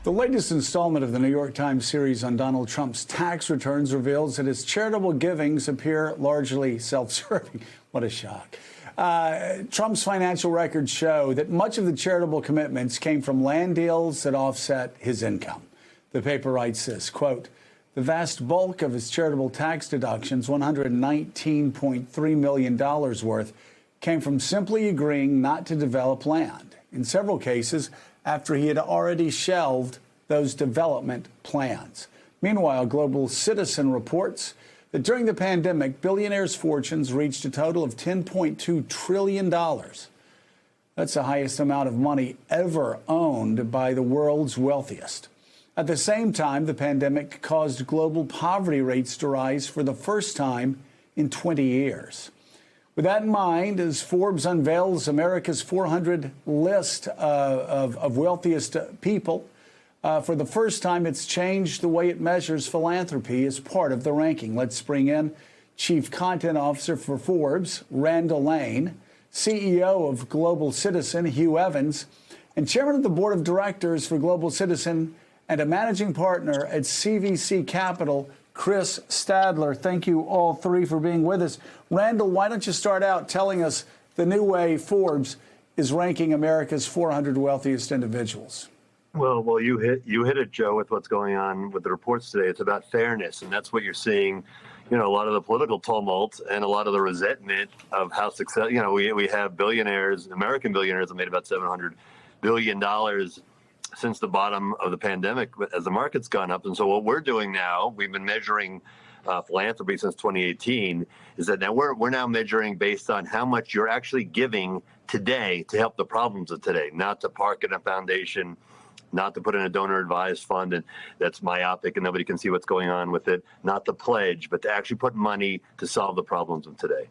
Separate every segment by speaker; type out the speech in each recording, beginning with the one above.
Speaker 1: The latest installment of the New York Times series on Donald Trump's tax returns reveals that his charitable givings appear largely self-serving. What a shock. Trump's financial records show that much of the charitable commitments came from land deals that offset his income. The paper writes this, quote, the vast bulk of his charitable tax deductions, $119.3 million worth, came from simply agreeing not to develop land. In several cases, after he had already shelved those development plans. Meanwhile, Global Citizen reports that during the pandemic, billionaires' fortunes reached a total of $10.2 trillion. That's the highest amount of money ever owned by the world's wealthiest. At the same time, the pandemic caused global poverty rates to rise for the first time in 20 years. With that in mind, as Forbes unveils America's 400 list of wealthiest people, for the first time, it's changed the way it measures philanthropy as part of the ranking. Let's bring in Chief Content Officer for Forbes, Randall Lane, CEO of Global Citizen, Hugh Evans, and Chairman of the Board of Directors for Global Citizen and a Managing Partner at CVC Capital, Chris Stadler. Thank you all three for being with us. Randall, why don't you start out telling us the new way Forbes is ranking America's 400 wealthiest individuals?
Speaker 2: Well, you hit it, Joe, with what's going on with the reports today. It's about fairness, and that's what you're seeing. You know, a lot of the political tumult and a lot of the resentment of how success. You know, we have billionaires, American billionaires, have made about $700 billion since the bottom of the pandemic as the market's gone up. And so what we're doing now, we've been measuring philanthropy since 2018, is that now we're now measuring based on how much you're actually giving today to help the problems of today, not to park in a foundation, not to put in a donor-advised fund and that's myopic and nobody can see what's going on with it, not to pledge, but to actually put money to solve the problems of today.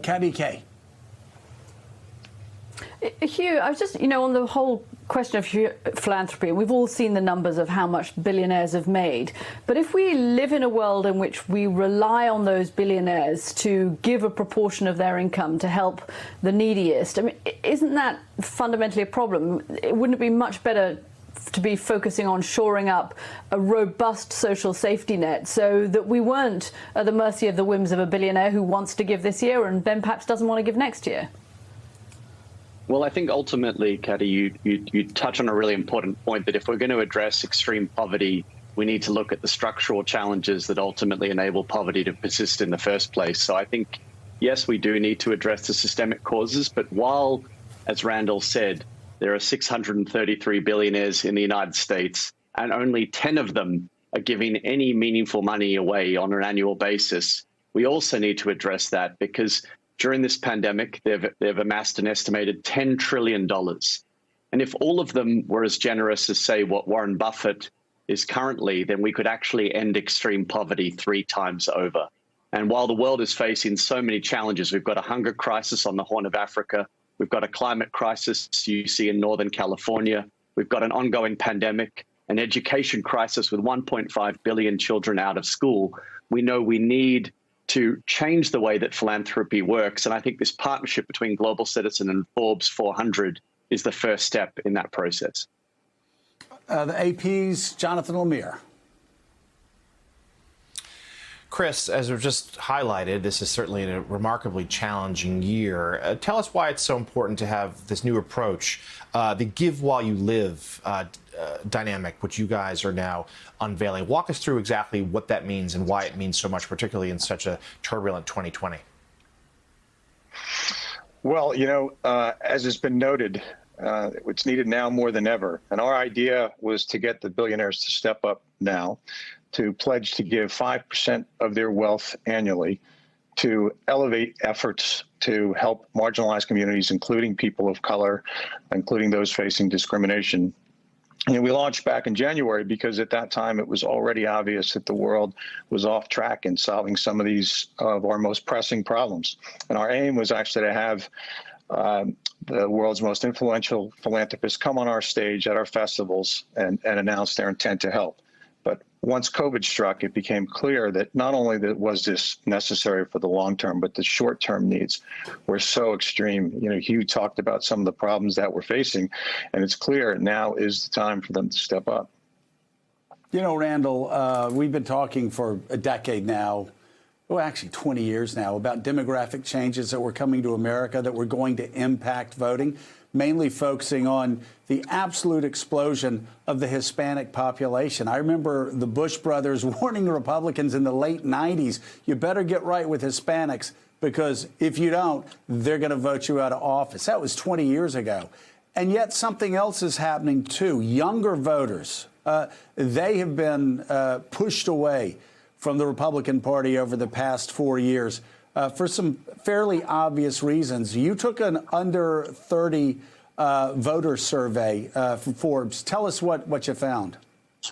Speaker 1: Katty Kay.
Speaker 3: Hugh, I was just, on the whole question of philanthropy, we've all seen the numbers of how much billionaires have made. But if we live in a world in which we rely on those billionaires to give a proportion of their income to help the neediest, I mean, isn't that fundamentally a problem? Wouldn't it be much better to be focusing on shoring up a robust social safety net so that we weren't at the mercy of the whims of a billionaire who wants to give this year and then perhaps doesn't want to give next year?
Speaker 4: Well, I think ultimately, Katty, you touch on a really important point that if we're going to address extreme poverty, we need to look at the structural challenges that ultimately enable poverty to persist in the first place. So I think, yes, we do need to address the systemic causes. But while, as Randall said, there are 633 billionaires in the United States, and only 10 of them are giving any meaningful money away on an annual basis, we also need to address that because during this pandemic, they've amassed an estimated $10 trillion. And if all of them were as generous as, say, what Warren Buffett is currently, then we could actually end extreme poverty 3 times over. And while the world is facing so many challenges, we've got a hunger crisis on the Horn of Africa, we've got a climate crisis you see in Northern California, we've got an ongoing pandemic, an education crisis with 1.5 billion children out of school. We know we need to change the way that philanthropy works. And I think this partnership between Global Citizen and Forbes 400 is the first step in that process.
Speaker 1: The AP's Jonathan Lemire.
Speaker 5: Chris, as we've just highlighted, this is certainly a remarkably challenging year. Tell us why it's so important to have this new approach, the Give While You Live dynamic, which you guys are now unveiling. Walk us through exactly what that means and why it means so much, particularly in such a turbulent 2020.
Speaker 6: Well, as has been noted, it's needed now more than ever. And our idea was to get the billionaires to step up now, to pledge to give 5% of their wealth annually, to elevate efforts to help marginalized communities, including people of color, including those facing discrimination. And we launched back in January because at that time it was already obvious that the world was off track in solving some of these of our most pressing problems. And our aim was actually to have the world's most influential philanthropists come on our stage at our festivals and announce their intent to help. But once COVID struck, it became clear that not only that was this necessary for the long term, but the short term needs were so extreme. You know, Hugh talked about some of the problems that we're facing, and it's clear now is the time for them to step up.
Speaker 1: You know, Randall, we've been talking for a decade now, well, actually 20 years now, about demographic changes that were coming to America that were going to impact voting, mainly focusing on the absolute explosion of the Hispanic population. I remember the Bush brothers warning Republicans in the late 90s, you better get right with Hispanics, because if you don't, they're going to vote you out of office. That was 20 years ago. And yet something else is happening, too. Younger voters, they have been pushed away from the Republican Party over the past 4 years for some fairly obvious reasons. You took an under 30 voter survey from Forbes. Tell us what you found.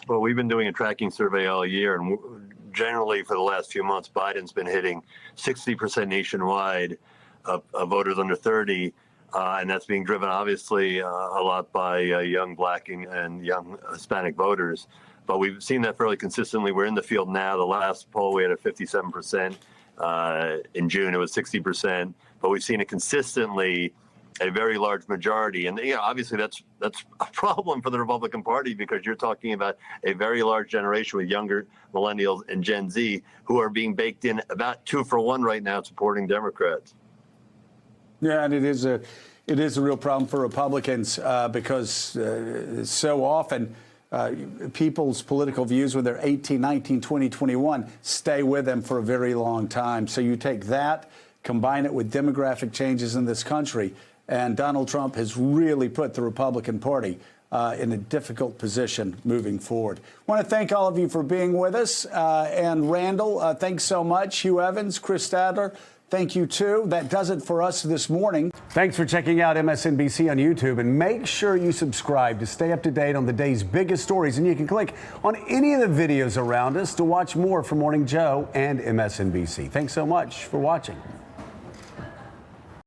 Speaker 2: Well, we've been doing a tracking survey all year, and generally for the last few months, Biden's been hitting 60% nationwide of voters under 30, and that's being driven obviously a lot by young Black and young Hispanic voters. But we've seen that fairly consistently. We're in the field now. The last poll we had at 57%. In June, it was 60%. But we've seen it consistently, a very large majority. And obviously that's a problem for the Republican Party, because you're talking about a very large generation with younger millennials and Gen Z who are being baked in about 2-for-1 right now supporting Democrats.
Speaker 1: Yeah, and it is a real problem for Republicans because so often people's political views when they're 18, 19, 20, 21 stay with them for a very long time. So you take that, combine it with demographic changes in this country, and Donald Trump has really put the Republican Party in a difficult position moving forward. I want to thank all of you for being with us. And Randall, thanks so much. Hugh Evans, Chris Stadler, thank you, too. That does it for us this morning. Thanks for checking out MSNBC on YouTube. And make sure you subscribe to stay up to date on the day's biggest stories. And you can click on any of the videos around us to watch more from Morning Joe and MSNBC. Thanks so much for watching.